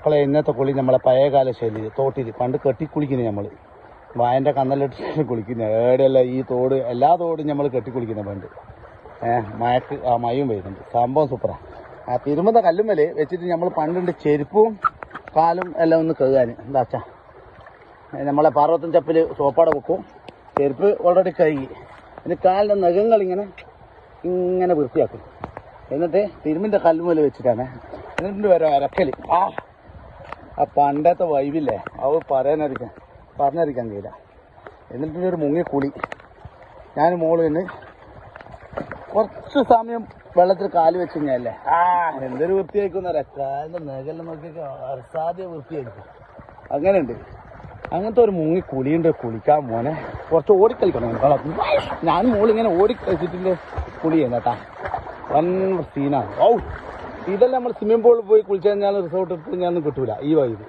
മക്കളെ ഇന്നത്തെ കുളി നമ്മളെ പഴയകാല ശൈലി തോട്ടിൽ പണ്ട് കെട്ടിക്കുളിക്കുന്നത് നമ്മൾ വായൻ്റെ കന്നലിട്ട് കുളിക്കുന്നത് ഏടെയല്ല ഈ തോട് എല്ലാ തോടും നമ്മൾ കെട്ടിക്കുളിക്കുന്നത് പണ്ട് മയക്ക് മയവും വരുന്നുണ്ട് സംഭവം സൂപ്പറാണ്. ആ തിരുമ്പുന്ന കല്ലുമ്മൽ വെച്ചിട്ട് നമ്മൾ പണ്ടുണ്ട് ചെരുപ്പും കാലും എല്ലാം ഒന്ന് കഴുകാൻ എന്താ വെച്ചാ നമ്മളെ പാർവത്തൻ ചപ്പിൽ സോപ്പാടെ വെക്കും. ചെരുപ്പ് ഓൾറെഡി കഴുകി പിന്നെ കാലിൻ്റെ നഖങ്ങൾ ഇങ്ങനെ വൃത്തിയാക്കും. എന്നിട്ട് തിരുമ്പിൻ്റെ കല്ലുമ്മൽ വെച്ചിട്ടാണ് എന്നിട്ട് വരാം അരക്കൽ. ആ പണ്ടത്തെ വൈബില്ലേ അത് പറഞ്ഞറിയിക്കാൻ കഴിയില്ല. എന്നിട്ടൊരു മുങ്ങിക്കുളി. ഞാൻ മോള് നിന്ന് കുറച്ച് സമയം വെള്ളത്തിൽ കാല് വെച്ച് കഴിഞ്ഞാലേ എന്തൊരു വൃത്തിയായിക്കുന്നറിയാം. കാലിൻ്റെ നഖെല്ലാം നോക്കിയൊക്കെ അസാധ്യ വൃത്തിയായിരിക്കും. അങ്ങനെയുണ്ട്. അങ്ങനത്തെ ഒരു മുങ്ങിക്കുളിയുണ്ട്. കുളിക്കാൻ മോനെ കുറച്ച് ഓടിക്കളിക്കണം. ഞാൻ മോളിങ്ങനെ ഓടിക്കളിച്ചിട്ടിൻ്റെ കുളി ചെയ്യുന്നേട്ടാ വൻ സീനാണ്. ഇതെല്ലാം നമ്മൾ സ്വിമ്മിംഗ് പൂളിൽ പോയി കുളിച്ചു കഴിഞ്ഞാൽ റിസോർട്ട് എടുത്ത് കഴിഞ്ഞാൽ കിട്ടൂല ഈ വൈബ്.